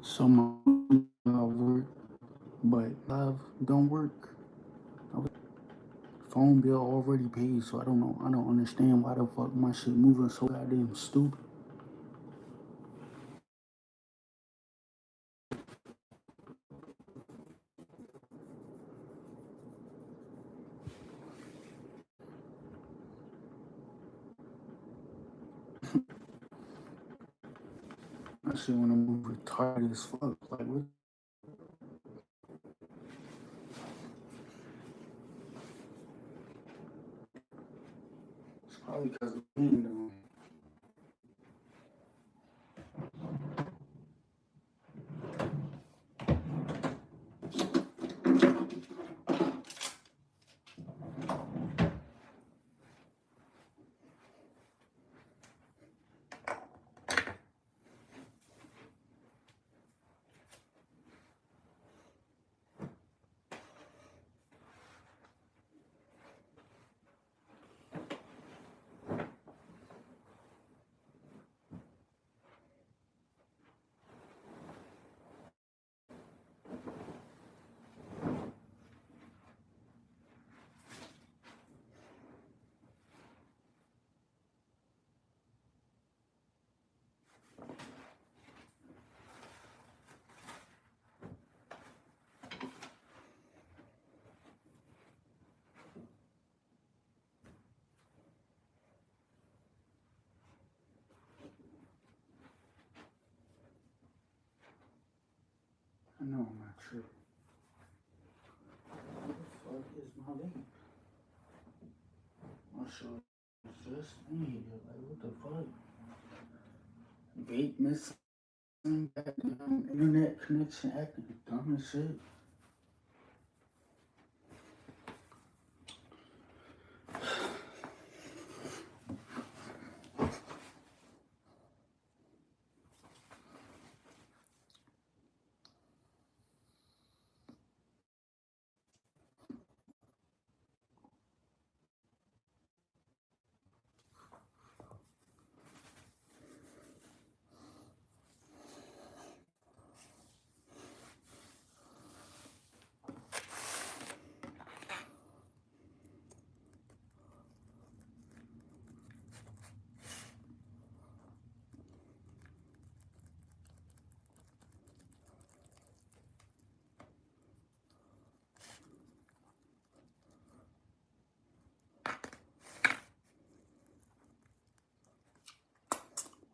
So my work, but live don't work. Phone bill already paid, so I don't know. I don't understand why the fuck my shit moving so goddamn stupid. My shit wanna move retarded as fuck. Like what? It's probably because of me though. I know I'm not tripping. What the fuck is my vape? My shit is just in here. Like what the fuck? Vape missing. Goddamn internet connection acting dumb as shit.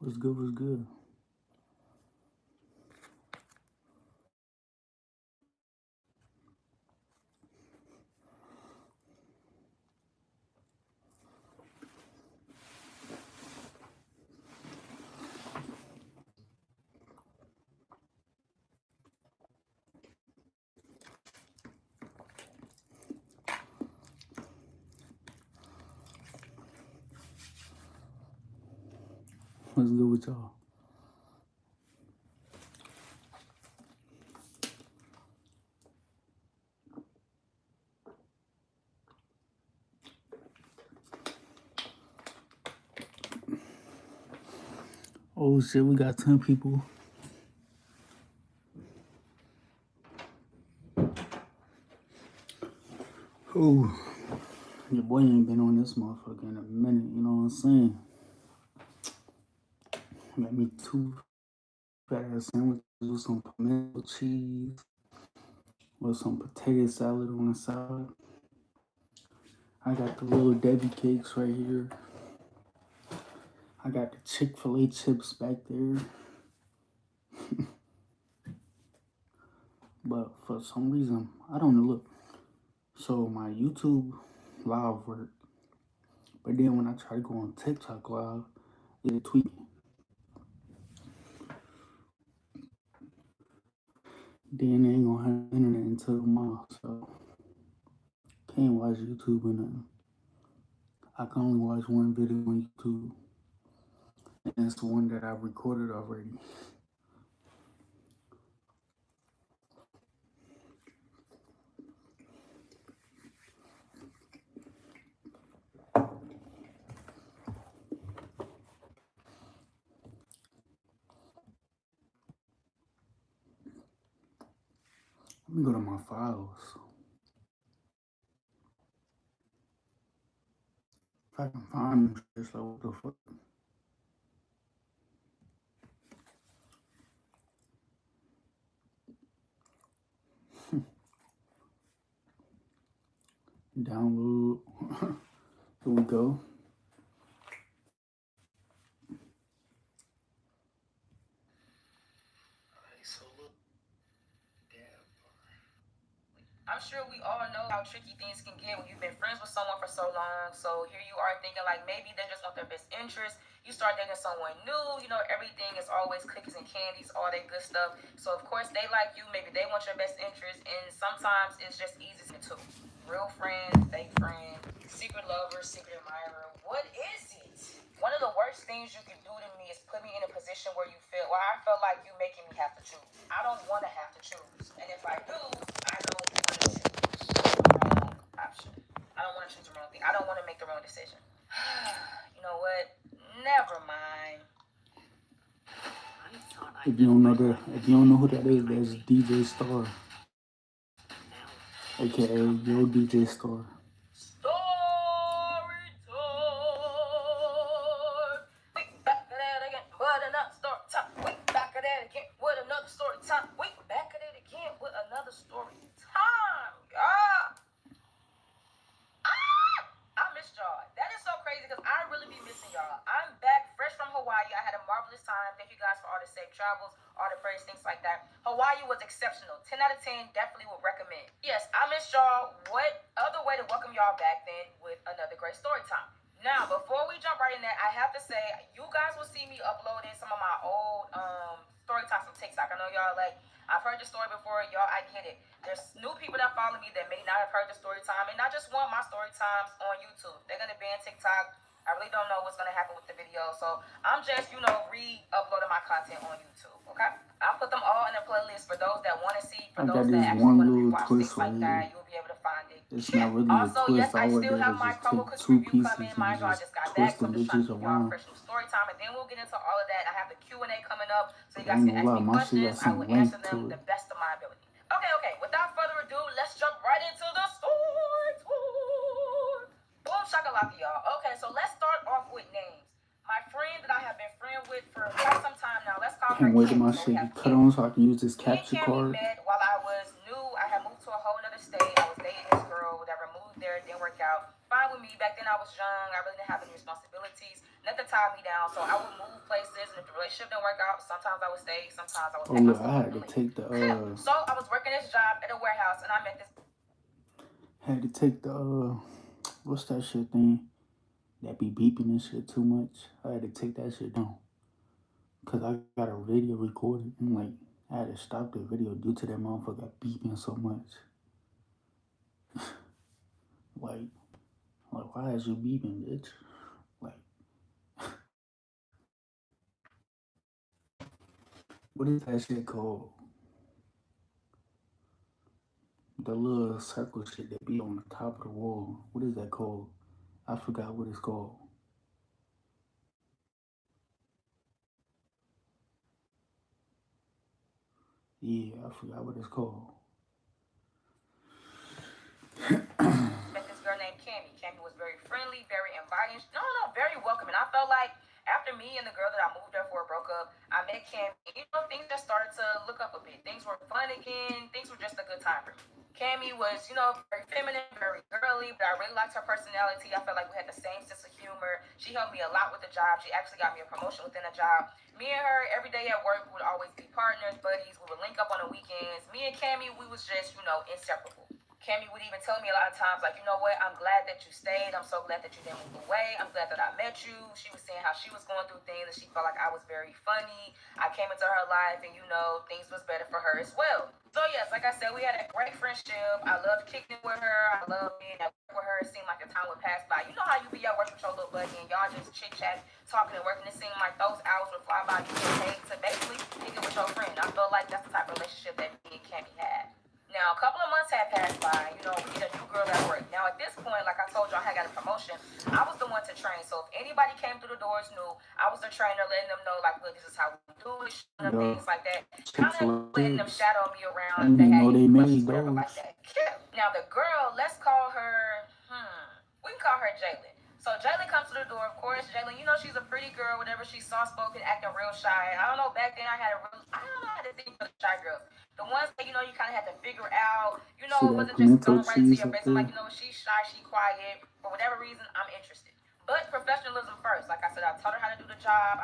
What's good? What's good? What's good with y'all? Oh shit, we got 10 people. Oh, your boy ain't been on this motherfucker in a minute, you know what I'm saying? Got me two fat ass sandwiches with some pimento cheese, with some potato salad on the side. I got the little Debbie cakes right here. I got the Chick-fil-A chips back there. But for some reason, I don't know, look. So my YouTube live worked. But then when I try to go on TikTok live, it tweaking. Then they ain't gonna have internet until tomorrow, so can't watch YouTube or nothing. I can only watch one video on YouTube, and it's the one that I recorded already. Let me go to my files. If I can find them, just like what the fuck. Download. Here we go. I'm sure we all know how tricky things can get when you've been friends with someone for so long. So here you are thinking like maybe they just want their best interest. You start dating someone new, you know, everything is always cookies and candies, all that good stuff. So of course they like you, maybe they want your best interest, and sometimes it's just easy to real friend, fake friend, secret lover, secret admirer. What is it? One of the worst things you can do to me is put me in a position where I feel like you making me have to choose. I don't want to have to choose, and if I do, I don't want to choose the wrong option. I don't want to choose the wrong thing. I don't want to make the wrong decision. You know what? Never mind. If you don't know who that is, that's DJ Star, aka Yo DJ Star. Story time. We back at that again, but another story time. We back at that again with another story time. We back at it again with another story time. Yeah. I missed y'all. That is so crazy because I really be missing y'all. I'm back fresh from Hawaii. I had a marvelous time. Thank you guys for all the safe travels, all the prayers, things like that. Hawaii was exceptional. 10 out of 10, definitely would recommend. Yes, I missed y'all. What other way to welcome y'all back than with another great story time? Now, before we jump right in that, I have to say, you guys will see me uploading some of my old story times from TikTok. I know y'all like, I've heard the story before. Y'all, I get it. There's new people that follow me that may not have heard the story time and not just want my story times on YouTube. They're going to be on TikTok. I really don't know what's going to happen with the video. So I'm just, re-uploading my content on YouTube, okay? I'll put them all in a playlist for those that want to see, for those that actually want to rewatch things like that. You'll be able to find it. It's not really Also, a twist. yes, I All still it have is my just Chromebook take Cooks two review pieces coming. and Mind you, I just got back, twist so them I'm just trying bitches to give y'all a around. fresh new story time, and then we'll get into all of that. I have the Q&A coming up, so you I guys ain't can gonna ask lie, me my shit questions. got I some will length answer to them it. the best of my ability. Okay. Without further ado, let's jump right into the story tour. Boom shakalaka, y'all. Okay, so let's start off with names. My friend that I have been friend with for quite some time now. Let's call her Can't wait till Cammy. my So we shit have get cut Cammy. on so I can use this Me and capture Cammy card. met while I was new. I had moved to a whole other state. I was dating this girl, whatever. Moved there, didn't work out. Fine with me. Back then I was young. I really didn't have any responsibilities. Nothing tied me down. So I would move places, and if the relationship didn't work out, sometimes I would stay. Sometimes I would Oh pack my look, stuff I up had and to leave. take the So I was working this job at a warehouse, and I met this. what's that shit thing that be beeping and shit too much. I had to take that shit down because I got a video recorded and like I had to stop the video due to that motherfucker beeping so much. Like, why is you beeping, bitch? Like, what is that shit called? The little circle shit that be on the top of the wall. What is that called? I forgot what it's called. Yeah, I forgot what it's called. Met this girl named Cammy. Cammy was very friendly, very inviting. No, very welcoming. I felt like after me and the girl that I moved there for broke up, I met Cammy. Things just started to look up a bit. Things were fun again. Things were just a good time for me. Cammy was, very feminine, very girly, but I really liked her personality. I felt like we had the same sense of humor. She helped me a lot with the job. She actually got me a promotion within the job. Me and her, every day at work, would always be partners, buddies. We would link up on the weekends. Me and Cammy, we was just, inseparable. Cammy would even tell me a lot of times, like, you know what, I'm glad that you stayed. I'm so glad that you didn't move away. I'm glad that I met you. She was saying how she was going through things and she felt like I was very funny. I came into her life and, things was better for her as well. So, yes, like I said, we had a great friendship. I loved kicking with her. I loved being at work with her. It seemed like the time would pass by. You know how you be at work with your little buddy and y'all just chit chat, talking and working. It seemed like those hours would fly by. You get paid to basically kick it with your friend. I felt like that's the type of relationship that me and Cammy had. Now, a couple of months had passed by. We get a new girl at work. Now, at this point, like I told you, I had got a promotion. I was the one to train. So, if anybody came through the doors new, I was the trainer, letting them know, like, look, this is how we do it, things like that. kind of Chick-fil-A letting them chips. shadow me I around didn't if they even had know any they questions, made whatever like those. that. Now the girl, let's call her, we can call her Jalen. So Jalen comes to the door. Of course, Jalen, you know she's a pretty girl, whatever. She's soft-spoken, acting real shy. I don't know. Back then, I don't know how to think for the shy girls. The ones that you know you kind of had to figure out. You See know, it that wasn't just pimento thrown right to cheese your up face. I'm there? like, you know, she's shy, she's quiet. For whatever reason, I'm interested. But professionalism first. Like I said, I taught her how to do the job.